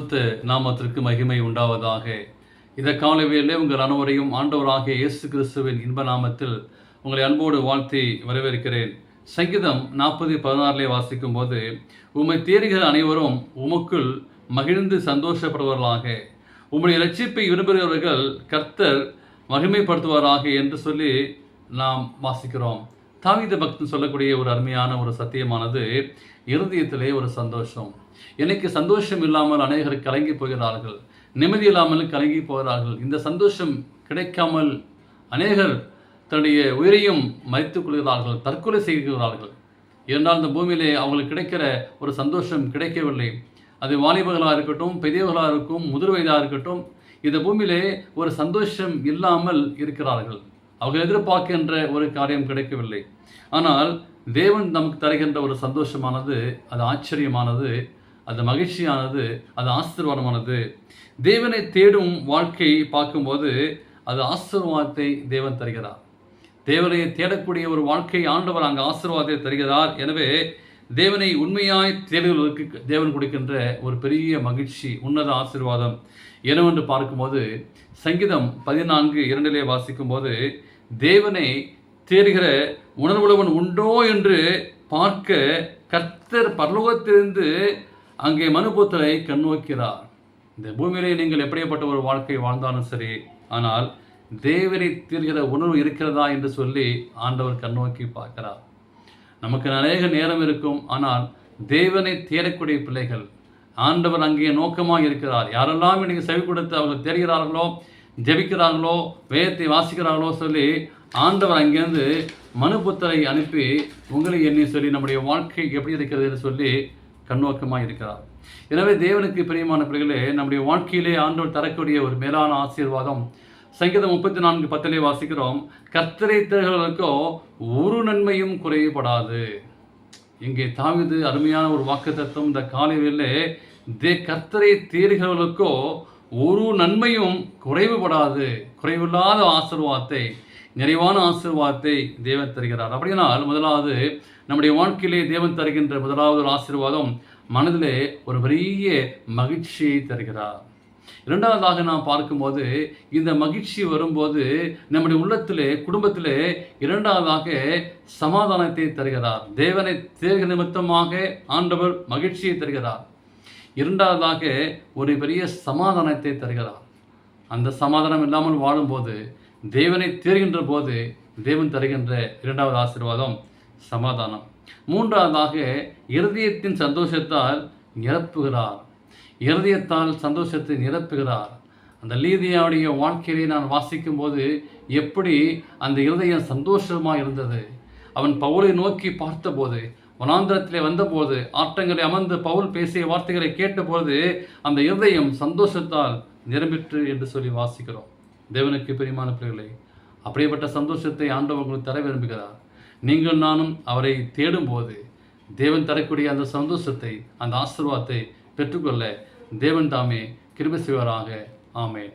பரிசுத்த நாமத்திற்கு மகிமை உண்டாவதாக. இந்த காலைவேளை உங்கள் அனைவரையும் ஆண்டவராகிய இயேசு கிறிஸ்துவின் இன்ப நாமத்தில் உங்களை அன்போடு வாழ்த்தி வரவேற்கிறேன். சங்கீதம் 40:16 வாசிக்கும் போது, உம்மை தேடுகிற அனைவரும் உமக்குள் மகிழ்ந்து சந்தோஷப்படுவார்களாக, உம்முடைய இரட்சிப்பை விரும்புகிறவர்கள் கர்த்தர் மகிமைப்படுத்துவாராக என்று சொல்லி நாம் வாசிக்கிறோம். தாவீது பக்தன் சொல்லக்கூடிய ஒரு அருமையான ஒரு சத்தியமானது, இருதயத்திலே ஒரு சந்தோஷம். எனக்கு சந்தோஷம் இல்லாமல் அநேகர் கலங்கி போகிறார்கள், நிம்மதி இல்லாமல் கலங்கி போகிறார்கள். இந்த சந்தோஷம் கிடைக்காமல் அநேகர் தன்னுடைய உயிரையும் மறித்துக் கொள்கிறார்கள், தற்கொலை செய்கிறார்கள். ஏனென்றால் இந்த பூமியிலே அவங்களுக்கு கிடைக்கிற ஒரு சந்தோஷம் கிடைக்கவில்லை. அது வாலிபர்களாக இருக்கட்டும், பெரியவர்களாக இருக்கும், முதிர் வயதாக இருக்கட்டும், இந்த பூமியிலே ஒரு சந்தோஷம் இல்லாமல் இருக்கிறார்கள். அவர்கள் எதிர்பார்க்கின்ற ஒரு காரியம் கிடைக்கவில்லை. ஆனால் தேவன் நமக்கு தருகின்ற ஒரு சந்தோஷமானது, அது ஆச்சரியமானது, அது மகிழ்ச்சியானது, அது ஆசீர்வாதமானது. தேவனை தேடும் வாழ்க்கையை பார்க்கும்போது அது ஆசீர்வாதத்தை தேவன் தருகிறார். தேவனை தேடக்கூடிய ஒரு வாழ்க்கை ஆண்டவர் அங்கே ஆசீர்வாதத்தை தருகிறார். எனவே தேவனை உண்மையாய் தேடுவதற்கு தேவன் கொடுக்கின்ற ஒரு பெரிய மகிழ்ச்சி, உன்னத ஆசீர்வாதம் என்னவென்று பார்க்கும்போது, சங்கீதம் 14:2 வாசிக்கும் போது, தேவனை தேடுகிற உணர்வுள்ளவன் உண்டோ என்று பார்க்க கர்த்தர் பரலோகத்திலிருந்து அங்கே மனுபுத்திரை கண்ணோக்கிறார். இந்த பூமியிலே நீங்கள் எப்படிப்பட்ட ஒரு வாழ்க்கை வாழ்ந்தாலும் சரி, ஆனால் தேவனை தேடுகிற உணர்வு இருக்கிறதா என்று சொல்லி ஆண்டவர் கண்ணோக்கி பார்க்கிறார். நமக்கு அநேக நேரம் இருக்கும், ஆனால் தேவனை தேடக்கூடிய பிள்ளைகள் ஆண்டவர் அங்கே நோக்கமாக இருக்கிறார். யாரெல்லாம் இன்னைக்கு செவி கொடுத்து அவங்க தேடுகிறார்களோ, ஜெபிக்கிறார்களோ, வேதத்தை வாசிக்கிறார்களோ சொல்லி ஆண்டவர் அங்கேருந்து மனுபுத்தரை அனுப்பி உங்களை எண்ணி சொல்லி நம்முடைய வாழ்க்கை எப்படி இருக்கிறது என்று சொல்லி கண்ணோக்கமாக இருக்கிறார். எனவே தேவனுக்கு பிரியமான பிள்ளைகளே, நம்முடைய வாழ்க்கையிலே ஆண்டவர் தரக்கூடிய ஒரு மேலான ஆசீர்வாதம் சங்கீதம் 34:10 வாசிக்கிறோம், கர்த்தரை தேடுகிறவர்களுக்கோ ஒரு நன்மையும் குறைபடாது. இங்கே தாவீது அருமையான ஒரு வாக்குத்தத்தம் இந்த காலையிலே, கர்த்தரை தேடுகிறவர்களுக்கோ ஒரு நன்மையும் குறைவுபடாது. குறைவில்லாத ஆசீர்வாதத்தை, நிறைவான ஆசீர்வாதத்தை தேவன் தருகிறார். அப்படினால் முதலாவது நம்முடைய வாழ்க்கையிலே தேவன் தருகின்ற முதலாவது ஒரு ஆசீர்வாதம் மனதிலே ஒரு பெரிய மகிழ்ச்சியை தருகிறார். இரண்டாவதாக நாம் பார்க்கும்போது, இந்த மகிழ்ச்சி வரும்போது நம்முடைய உள்ளத்திலே, குடும்பத்திலே இரண்டாவதாக சமாதானத்தை தருகிறார். தேவனை தேடுகிற நிமித்தமாக ஆண்டவர் மகிழ்ச்சியை தருகிறார். இரண்டாவதாக ஒரு பெரிய சமாதானத்தை தருகிறார். அந்த சமாதானம் இல்லாமல் வாழும்போது, தேவனை தேடுகின்ற போது தேவன் தருகின்ற இரண்டாவது ஆசீர்வாதம் சமாதானம். மூன்றாவதாக இருதயத்தின் சந்தோஷத்தால் நிரப்புகிறார். இருதயத்தால் சந்தோஷத்தை நிரப்புகிறார். அந்த லீதியாவுடைய வாழ்க்கையிலே நான் வாசிக்கும் போது எப்படி அந்த இருதயம் சந்தோஷமாக இருந்தது. அவன் பவுலை நோக்கி பார்த்தபோது, வனாந்திரத்திலே வந்தபோது, ஆற்றங்களை அமர்ந்து பவுல் பேசிய வார்த்தைகளை கேட்டபோது அந்த இருதயம் சந்தோஷத்தால் நிரம்பிற்று என்று சொல்லி வாசிக்கிறோம். தேவனுக்கு பிரியமான பிள்ளைகளை, அப்படிப்பட்ட சந்தோஷத்தை ஆண்டவர் உங்களுக்கு தர விரும்புகிறார். நீங்கள் நானும் அவரை தேடும்போது தேவன் தரக்கூடிய அந்த சந்தோஷத்தை, அந்த ஆசீர்வாதத்தை பெற்றுக்கொள்ள தேவன் தாமே கிருபை செய்வாராக. ஆமென்.